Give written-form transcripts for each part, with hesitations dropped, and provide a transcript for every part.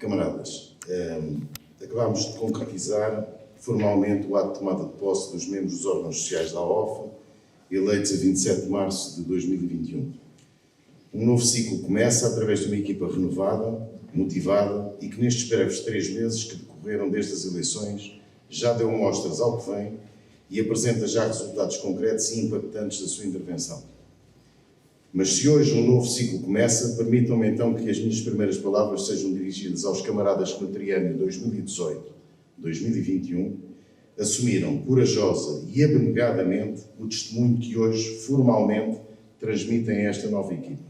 Camaradas, acabámos de concretizar formalmente o ato de tomada de posse dos membros dos órgãos sociais da AOFA, eleitos a 27 de março de 2021. Um novo ciclo começa através de uma equipa renovada, motivada e que nestes breves 3 meses que decorreram desde as eleições já deu mostras ao que vem e apresenta já resultados concretos e impactantes da sua intervenção. Mas se hoje um novo ciclo começa, permitam-me então que as minhas primeiras palavras sejam dirigidas aos camaradas que no triênio 2018-2021 assumiram corajosa e abnegadamente o testemunho que hoje, formalmente, transmitem a esta nova equipa.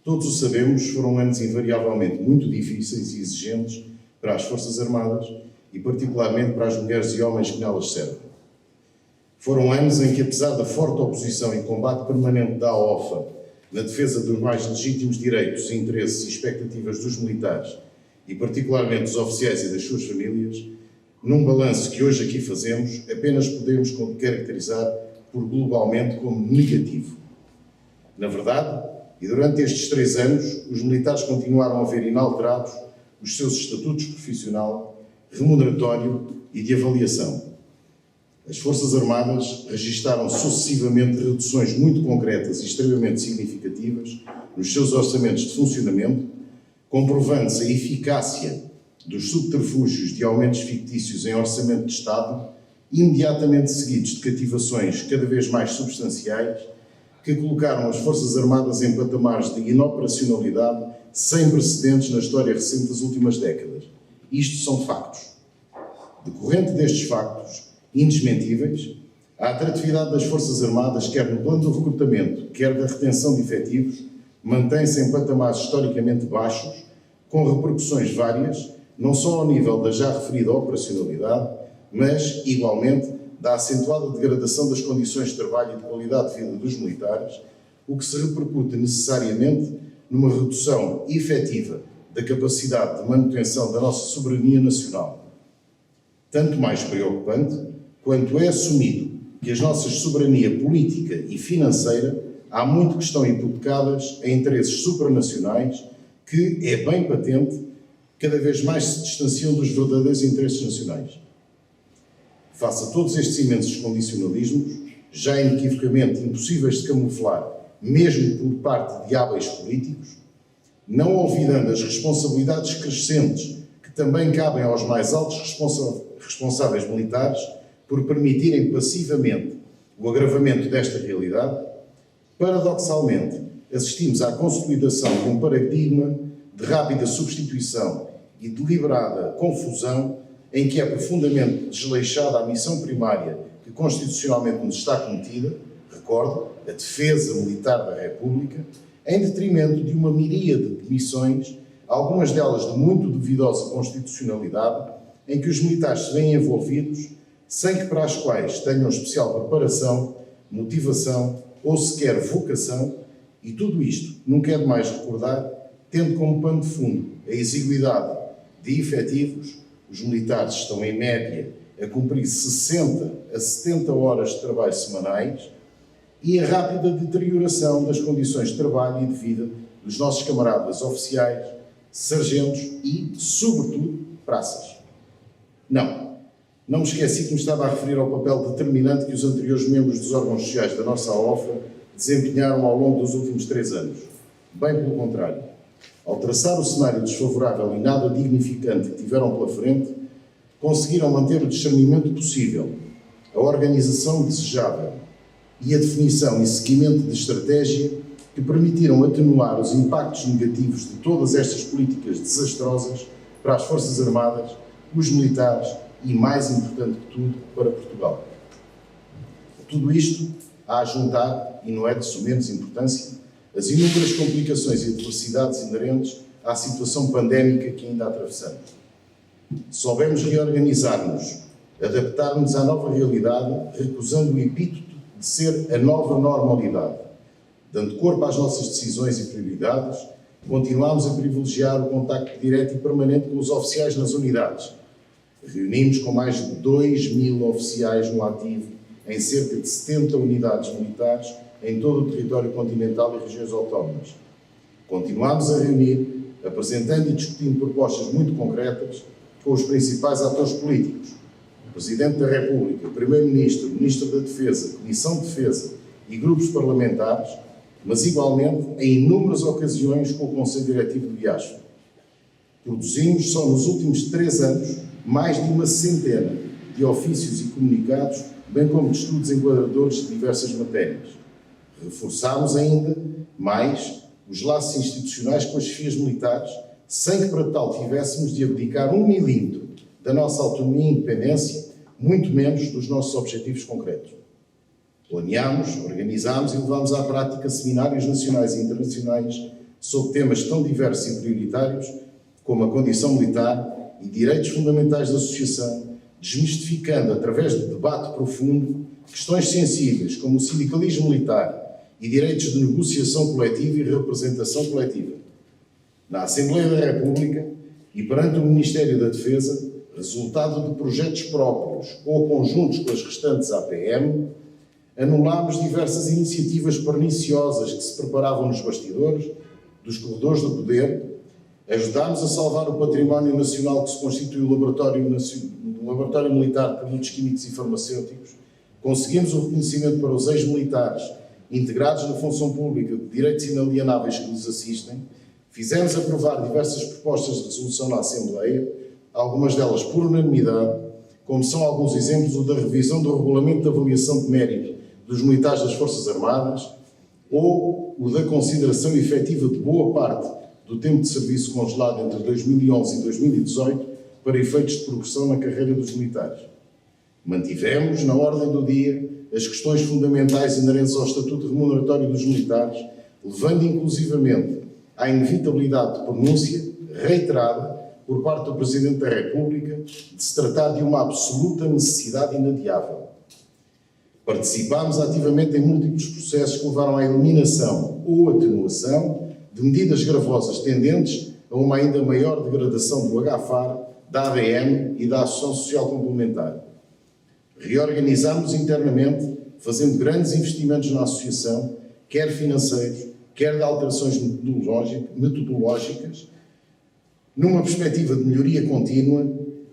Todos o sabemos, foram anos invariavelmente muito difíceis e exigentes para as Forças Armadas e particularmente para as mulheres e homens que nelas servem. Foram anos em que, apesar da forte oposição e combate permanente da AOFA na defesa dos mais legítimos direitos, interesses e expectativas dos militares e particularmente dos oficiais e das suas famílias, num balanço que hoje aqui fazemos, apenas podemos caracterizar por globalmente como negativo. Na verdade, e durante estes 3 anos, os militares continuaram a ver inalterados os seus estatutos profissional, remuneratório e de avaliação. As Forças Armadas registaram sucessivamente reduções muito concretas e extremamente significativas nos seus orçamentos de funcionamento, comprovando-se a eficácia dos subterfúgios de aumentos fictícios em orçamento de Estado, imediatamente seguidos de cativações cada vez mais substanciais, que colocaram as Forças Armadas em patamares de inoperacionalidade sem precedentes na história recente das últimas décadas. Isto são factos. Decorrente destes factos, indesmentíveis, a atratividade das Forças Armadas, quer no plano do recrutamento, quer da retenção de efetivos, mantém-se em patamares historicamente baixos, com repercussões várias, não só ao nível da já referida operacionalidade, mas, igualmente, da acentuada degradação das condições de trabalho e de qualidade de vida dos militares, o que se repercute necessariamente numa redução efetiva da capacidade de manutenção da nossa soberania nacional. Tanto mais preocupante, quanto é assumido que as nossas soberania política e financeira há muito que estão hipotecadas a interesses supranacionais que, é bem patente, cada vez mais se distanciam dos verdadeiros interesses nacionais. Face a todos estes imensos condicionalismos, já inequivocamente impossíveis de camuflar, mesmo por parte de hábeis políticos, não olvidando as responsabilidades crescentes que também cabem aos mais altos responsáveis militares por permitirem passivamente o agravamento desta realidade, paradoxalmente assistimos à consolidação de um paradigma de rápida substituição e deliberada confusão em que é profundamente desleixada a missão primária que constitucionalmente nos está cometida, recordo, a defesa militar da República, em detrimento de uma miríade de missões, algumas delas de muito duvidosa constitucionalidade, em que os militares se veem envolvidos, sem que para as quais tenham especial preparação, motivação ou sequer vocação, e tudo isto nunca é demais recordar, tendo como pano de fundo a exiguidade de efetivos. Os militares estão em média a cumprir 60 a 70 horas de trabalho semanais e a rápida deterioração das condições de trabalho e de vida dos nossos camaradas oficiais, sargentos e, sobretudo, praças. Não me esqueci que me estava a referir ao papel determinante que os anteriores membros dos órgãos sociais da nossa AOFA desempenharam ao longo dos últimos 3 anos. Bem pelo contrário. Ao traçar o cenário desfavorável e nada dignificante que tiveram pela frente, conseguiram manter o discernimento possível, a organização desejável e a definição e seguimento de estratégia que permitiram atenuar os impactos negativos de todas estas políticas desastrosas para as Forças Armadas, os militares e, mais importante que tudo, para Portugal. Tudo isto há a juntar, e não é de sumenos importância, as inúmeras complicações e adversidades inerentes à situação pandémica que ainda atravessamos. Soubemos reorganizar-nos, adaptar-nos à nova realidade, recusando o epíteto de ser a nova normalidade. Dando corpo às nossas decisões e prioridades, continuamos a privilegiar o contacto direto e permanente com os oficiais nas unidades. Reunimos com mais de 2.000 oficiais no ativo, em cerca de 70 unidades militares, em todo o território continental e regiões autónomas. Continuamos a reunir apresentando e discutindo propostas muito concretas com os principais atores políticos, o Presidente da República, o Primeiro-Ministro, o Ministro da Defesa, a Comissão de Defesa e grupos parlamentares, mas igualmente em inúmeras ocasiões com o Conselho Diretivo do IASF. Produzimos só nos últimos 3 anos mais de uma centena de ofícios e comunicados, bem como de estudos enquadradores de diversas matérias. Reforçámos ainda mais os laços institucionais com as chefias militares, sem que para tal tivéssemos de abdicar 1 milímetro da nossa autonomia e independência, muito menos dos nossos objetivos concretos. Planeámos, organizámos e levámos à prática seminários nacionais e internacionais sobre temas tão diversos e prioritários como a condição militar e direitos fundamentais da associação, desmistificando, através de debate profundo, questões sensíveis como o sindicalismo militar e direitos de negociação coletiva e representação coletiva. Na Assembleia da República e perante o Ministério da Defesa, resultado de projetos próprios ou conjuntos com as restantes APM, anulámos diversas iniciativas perniciosas que se preparavam nos bastidores dos corredores do poder, ajudámos a salvar o património nacional que se constitui o Laboratório Militar de Produtos Químicos e Farmacêuticos, conseguimos o reconhecimento para os ex-militares integrados na função pública de direitos inalienáveis que nos assistem, fizemos aprovar diversas propostas de resolução na Assembleia, algumas delas por unanimidade, como são alguns exemplos o da revisão do Regulamento de Avaliação de Mérito dos Militares das Forças Armadas ou o da consideração efetiva de boa parte do tempo de serviço congelado entre 2011 e 2018 para efeitos de progressão na carreira dos militares. Mantivemos, na ordem do dia, as questões fundamentais inerentes ao Estatuto Remuneratório dos Militares, levando inclusivamente à inevitabilidade de pronúncia reiterada por parte do Presidente da República de se tratar de uma absoluta necessidade inadiável. Participámos ativamente em múltiplos processos que levaram à eliminação ou atenuação de medidas gravosas tendentes a uma ainda maior degradação do HFAR, da ADM e da Associação Social Complementar. Reorganizámos internamente, fazendo grandes investimentos na associação, quer financeiros, quer de alterações metodológicas, numa perspectiva de melhoria contínua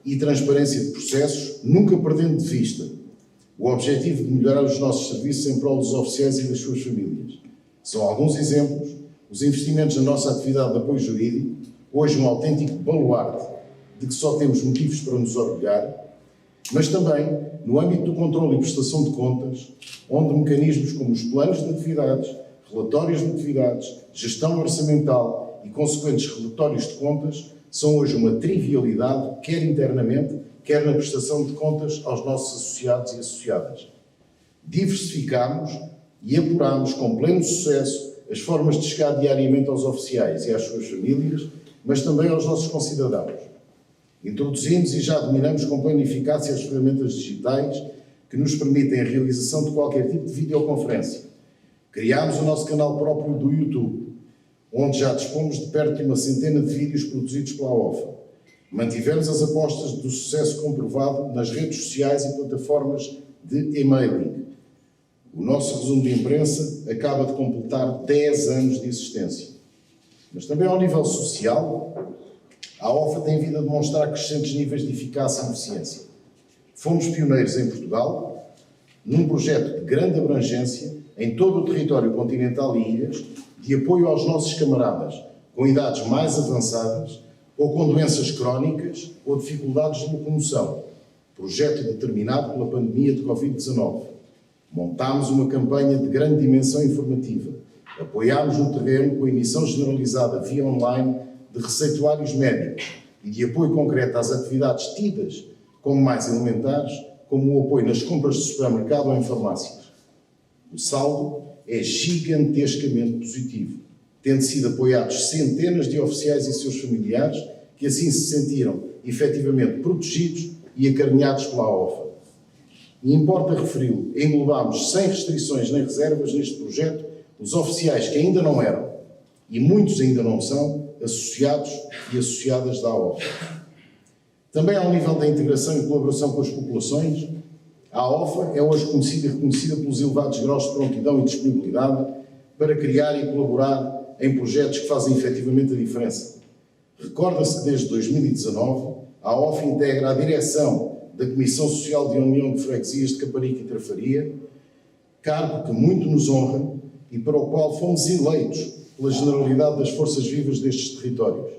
e transparência de processos, nunca perdendo de vista o objetivo de melhorar os nossos serviços em prol dos oficiais e das suas famílias. São alguns exemplos, os investimentos na nossa atividade de apoio jurídico, hoje um autêntico baluarte de que só temos motivos para nos orgulhar, mas também no âmbito do controle e prestação de contas, onde mecanismos como os planos de atividades, relatórios de atividades, gestão orçamental e consequentes relatórios de contas são hoje uma trivialidade, quer internamente, quer na prestação de contas aos nossos associados e associadas. Diversificámos e apurámos com pleno sucesso as formas de chegar diariamente aos oficiais e às suas famílias, mas também aos nossos concidadãos. Introduzimos e já dominamos com plena eficácia as ferramentas digitais que nos permitem a realização de qualquer tipo de videoconferência. Criámos o nosso canal próprio do YouTube, onde já dispomos de perto de uma centena de vídeos produzidos pela OFA. Mantivemos as apostas do sucesso comprovado nas redes sociais e plataformas de e-mailing. O nosso resumo de imprensa acaba de completar 10 anos de existência. Mas também ao nível social, a OFA tem vindo a demonstrar crescentes níveis de eficácia e eficiência. Fomos pioneiros em Portugal, num projeto de grande abrangência em todo o território continental e ilhas, de apoio aos nossos camaradas com idades mais avançadas ou com doenças crónicas ou dificuldades de locomoção, projeto determinado pela pandemia de Covid-19. Montámos uma campanha de grande dimensão informativa, apoiámos no terreno com a emissão generalizada via online de receituários médicos e de apoio concreto às atividades tidas como mais elementares, como o apoio nas compras de supermercado ou em farmácias. O saldo é gigantescamente positivo, tendo sido apoiados centenas de oficiais e seus familiares que assim se sentiram efetivamente protegidos e acarinhados pela OFA. E importa referi-lo, englobámos sem restrições nem reservas neste projeto os oficiais que ainda não eram, e muitos ainda não são, associados e associadas da OFA. Também ao nível da integração e colaboração com as populações, a OFA é hoje conhecida e reconhecida pelos elevados graus de prontidão e disponibilidade para criar e colaborar em projetos que fazem efetivamente a diferença. Recorda-se que desde 2019 a OFA integra a direção da Comissão Social de União de Freguesias de Caparica e Trafaria, cargo que muito nos honra e para o qual fomos eleitos pela generalidade das forças vivas destes territórios,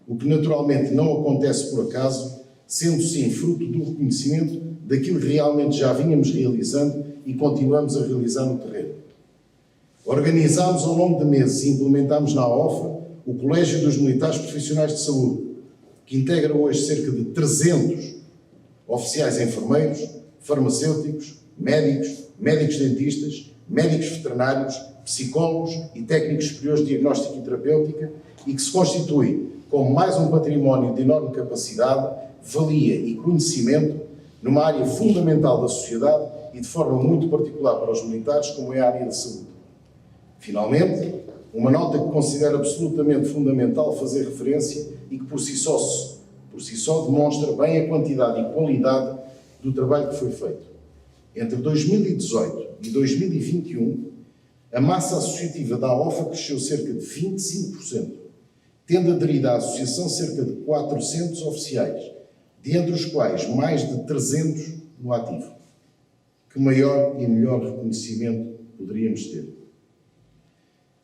o que naturalmente não acontece por acaso, sendo sim fruto do reconhecimento daquilo que realmente já vínhamos realizando e continuamos a realizar no terreno. Organizámos ao longo de meses e implementámos na OFA o Colégio dos Militares Profissionais de Saúde, que integra hoje cerca de 300 oficiais enfermeiros, farmacêuticos, médicos dentistas, médicos veterinários, psicólogos e técnicos superiores de diagnóstico e terapêutica e que se constitui como mais um património de enorme capacidade, valia e conhecimento numa área fundamental da sociedade e de forma muito particular para os militares, como é a área da saúde. Finalmente, uma nota que considero absolutamente fundamental fazer referência e que por si só demonstra bem a quantidade e qualidade do trabalho que foi feito. Entre 2018 e 2021, a massa associativa da OFA cresceu cerca de 25%, tendo aderido à associação cerca de 400 oficiais, dentre os quais mais de 300 no ativo. Que maior e melhor reconhecimento poderíamos ter?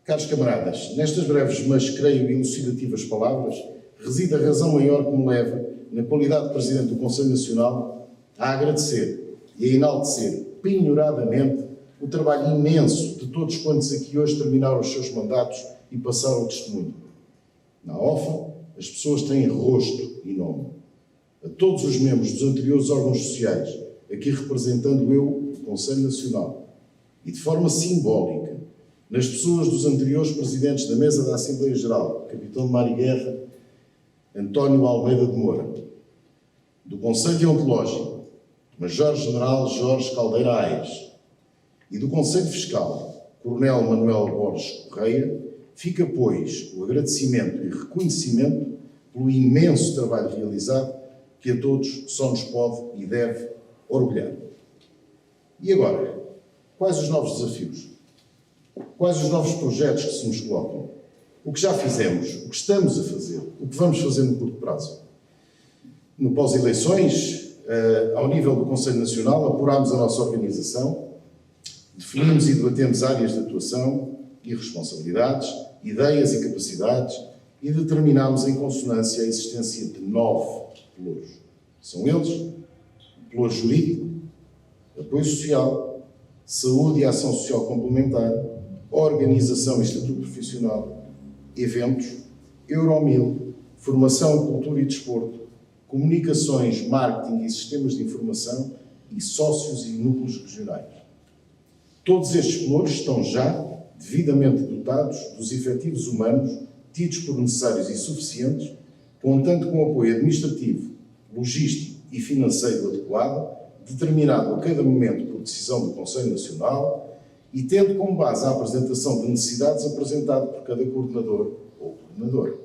Caros camaradas, nestas breves, mas creio elucidativas palavras, reside a razão maior que me leva, na qualidade de Presidente do Conselho Nacional, a agradecer e a enaltecer penhoradamente o trabalho imenso de todos quantos aqui hoje terminaram os seus mandatos e passaram o testemunho. Na OFA, as pessoas têm rosto e nome. A todos os membros dos anteriores órgãos sociais, aqui representando eu o Conselho Nacional, e de forma simbólica, nas pessoas dos anteriores presidentes da Mesa da Assembleia Geral, Capitão de Mar e Guerra, António Almeida de Moura, do Conselho Deontológico, Major-General Jorge Caldeira Aires, e do Conselho Fiscal, Coronel Manuel Borges Correia, fica, pois, o agradecimento e reconhecimento pelo imenso trabalho realizado que a todos só nos pode e deve orgulhar. E agora, quais os novos desafios? Quais os novos projetos que se nos colocam? O que já fizemos? O que estamos a fazer? O que vamos fazer no curto prazo? No pós-eleições, ao nível do Conselho Nacional, apurámos a nossa organização, definimos e debatemos áreas de atuação e responsabilidades, ideias e capacidades e determinámos em consonância a existência de 9 pelouros. São eles o pelouro jurídico, apoio social, saúde e ação social complementar, organização e estatuto profissional, eventos, Euromil, formação, cultura e desporto, comunicações, marketing e sistemas de informação e sócios e núcleos regionais. Todos estes pelouros estão já devidamente dotados dos efetivos humanos tidos por necessários e suficientes, contando com apoio administrativo, logístico e financeiro adequado, determinado a cada momento por decisão do Conselho Nacional e tendo como base a apresentação de necessidades apresentada por cada coordenador ou coordenador.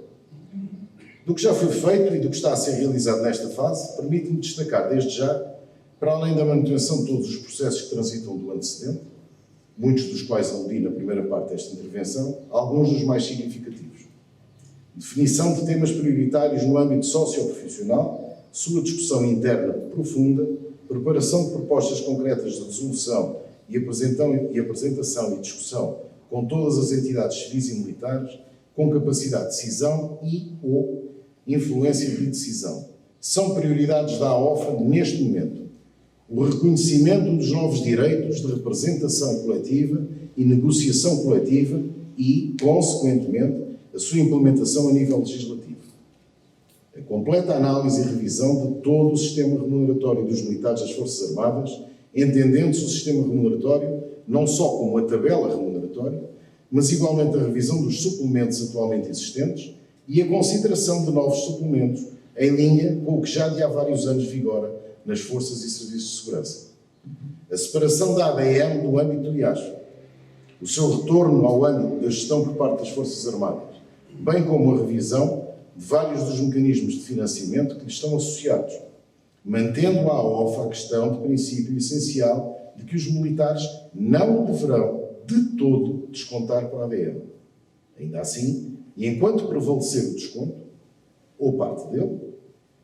Do que já foi feito e do que está a ser realizado nesta fase, permite-me destacar desde já, para além da manutenção de todos os processos que transitam do antecedente, muitos dos quais aludi na primeira parte desta intervenção, alguns dos mais significativos. Definição de temas prioritários no âmbito socioprofissional, sua discussão interna profunda, preparação de propostas concretas de resolução e apresentação e discussão com todas as entidades civis e militares, com capacidade de decisão e ou influência de decisão. São prioridades da OFA neste momento. O reconhecimento dos novos direitos de representação coletiva e negociação coletiva e, consequentemente, a sua implementação a nível legislativo. A completa análise e revisão de todo o sistema remuneratório dos militares das Forças Armadas, entendendo-se o sistema remuneratório não só como a tabela remuneratória, mas igualmente a revisão dos suplementos atualmente existentes e a consideração de novos suplementos em linha com o que já de há vários anos vigora nas forças e serviços de segurança. A separação da ADM do âmbito do IASF, o seu retorno ao âmbito da gestão por parte das Forças Armadas, bem como a revisão de vários dos mecanismos de financiamento que lhe estão associados, mantendo à OFA a questão de princípio essencial de que os militares não deverão de todo descontar para a ADM. Ainda assim, e enquanto prevalecer o desconto, ou parte dele.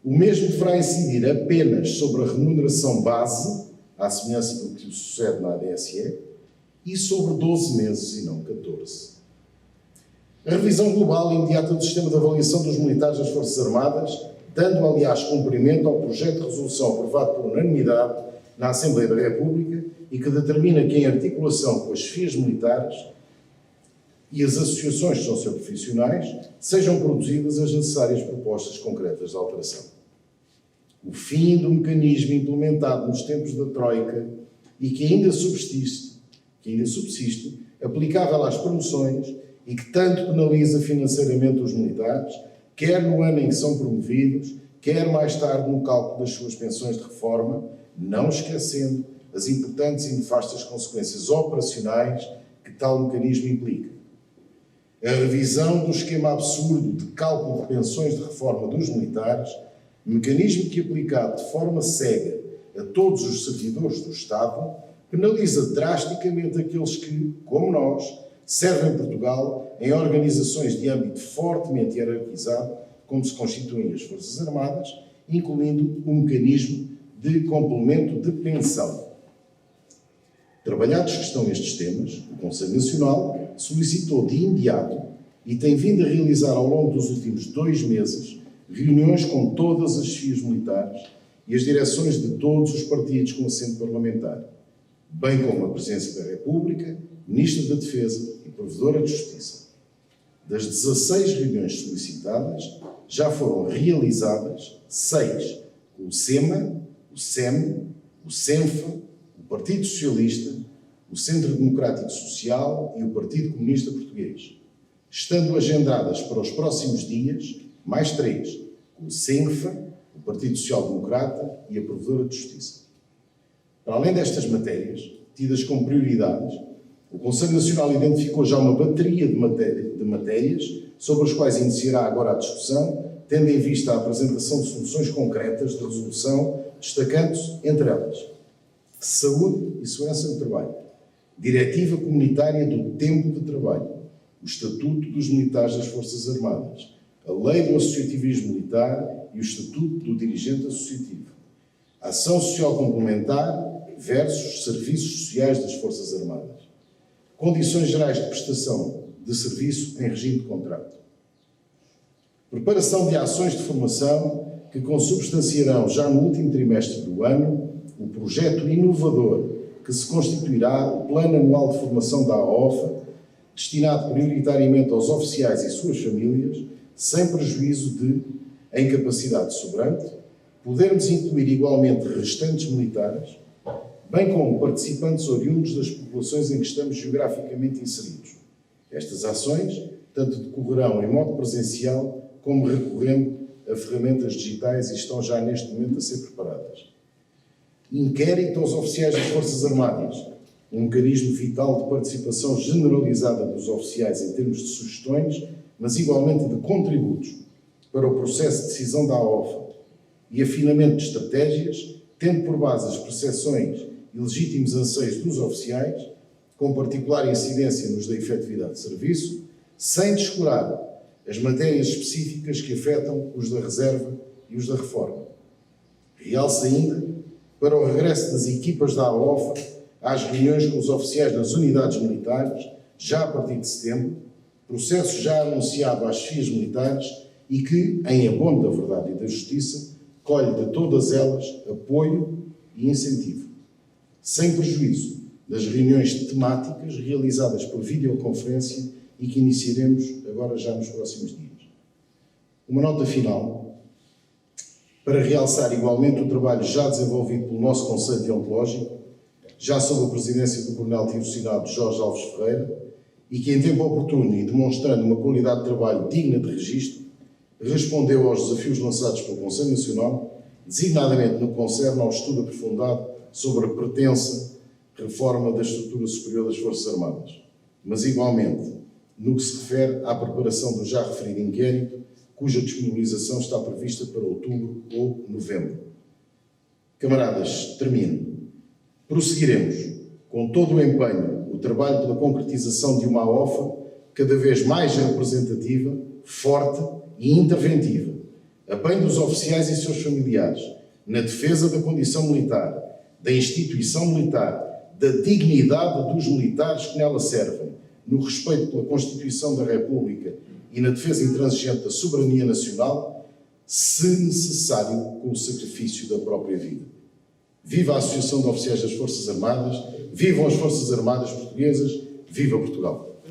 O mesmo deverá incidir apenas sobre a remuneração base, à semelhança do que sucede na ADSE, e sobre 12 meses e não 14. A revisão global e imediata do sistema de avaliação dos militares das Forças Armadas, dando, aliás, cumprimento ao projeto de resolução aprovado por unanimidade na Assembleia da República e que determina que, em articulação com as FIAs militares e as associações socioprofissionais, sejam produzidas as necessárias propostas concretas de alteração. O fim do mecanismo implementado nos tempos da Troika e que ainda subsiste, aplicável às promoções e que tanto penaliza financeiramente os militares, quer no ano em que são promovidos, quer mais tarde no cálculo das suas pensões de reforma, não esquecendo as importantes e nefastas consequências operacionais que tal mecanismo implica. A revisão do esquema absurdo de cálculo de pensões de reforma dos militares, mecanismo que, aplicado de forma cega a todos os servidores do Estado, penaliza drasticamente aqueles que, como nós, servem Portugal em organizações de âmbito fortemente hierarquizado, como se constituem as Forças Armadas, incluindo o mecanismo de complemento de pensão. Trabalhados que estão estes temas, o Conselho Nacional solicitou de imediato e tem vindo a realizar ao longo dos últimos 2 meses reuniões com todas as FIAs militares e as direções de todos os partidos com assento parlamentar, bem como a Presidência da República, Ministra da Defesa e Provedora de Justiça. Das 16 reuniões solicitadas, já foram realizadas 6 com o SEMA, o SEM, o SENFA, o Partido Socialista, o Centro Democrático Social e o Partido Comunista Português, estando agendadas para os próximos dias mais 3, com o SENFA, o Partido Social Democrata e a Provedora de Justiça. Para além destas matérias, tidas como prioridades, o Conselho Nacional identificou já uma bateria de matérias sobre as quais iniciará agora a discussão, tendo em vista a apresentação de soluções concretas de resolução, destacando-se, entre elas, saúde e segurança no trabalho, diretiva comunitária do tempo de trabalho, o Estatuto dos Militares das Forças Armadas, a Lei do Associativismo Militar e o Estatuto do Dirigente Associativo, a ação social complementar versus serviços sociais das Forças Armadas, condições gerais de prestação de serviço em regime de contrato, preparação de ações de formação que consubstanciarão já no último trimestre do ano o projeto inovador que se constituirá o Plano Anual de Formação da AOFA, destinado prioritariamente aos oficiais e suas famílias, sem prejuízo de, em capacidade sobrante, podermos incluir igualmente restantes militares, bem como participantes oriundos das populações em que estamos geograficamente inseridos. Estas ações tanto decorrerão em modo presencial como recorrendo a ferramentas digitais e estão já neste momento a ser preparadas. Inquérito aos oficiais das Forças Armadas, um mecanismo vital de participação generalizada dos oficiais em termos de sugestões, mas igualmente de contributos para o processo de decisão da AOFA e afinamento de estratégias, tendo por base as percepções e legítimos anseios dos oficiais, com particular incidência nos da efetividade de serviço, sem descurar as matérias específicas que afetam os da reserva e os da reforma. Realça ainda, para o regresso das equipas da AOFA às reuniões com os oficiais nas unidades militares, já a partir de setembro, processo já anunciado às FIAs militares e que, em abono da verdade e da justiça, colhe de todas elas apoio e incentivo, sem prejuízo das reuniões temáticas realizadas por videoconferência e que iniciaremos agora já nos próximos dias. Uma nota final, para realçar igualmente o trabalho já desenvolvido pelo nosso Conselho Deontológico, já sob a presidência do Coronel Tiro-Sinado Jorge Alves Ferreira, e que em tempo oportuno e demonstrando uma qualidade de trabalho digna de registro, respondeu aos desafios lançados pelo Conselho Nacional, designadamente no que concerne ao estudo aprofundado sobre a pretensa reforma da estrutura superior das Forças Armadas, mas igualmente no que se refere à preparação do já referido inquérito, cuja disponibilização está prevista para outubro ou novembro. Camaradas, termino. Prosseguiremos, com todo o empenho, o trabalho pela concretização de uma AOFA cada vez mais representativa, forte e interventiva, a bem dos oficiais e seus familiares, na defesa da condição militar, da instituição militar, da dignidade dos militares que nela servem, no respeito pela Constituição da República e na defesa intransigente da soberania nacional, se necessário, com o sacrifício da própria vida. Viva a Associação de Oficiais das Forças Armadas, vivam as Forças Armadas Portuguesas, viva Portugal!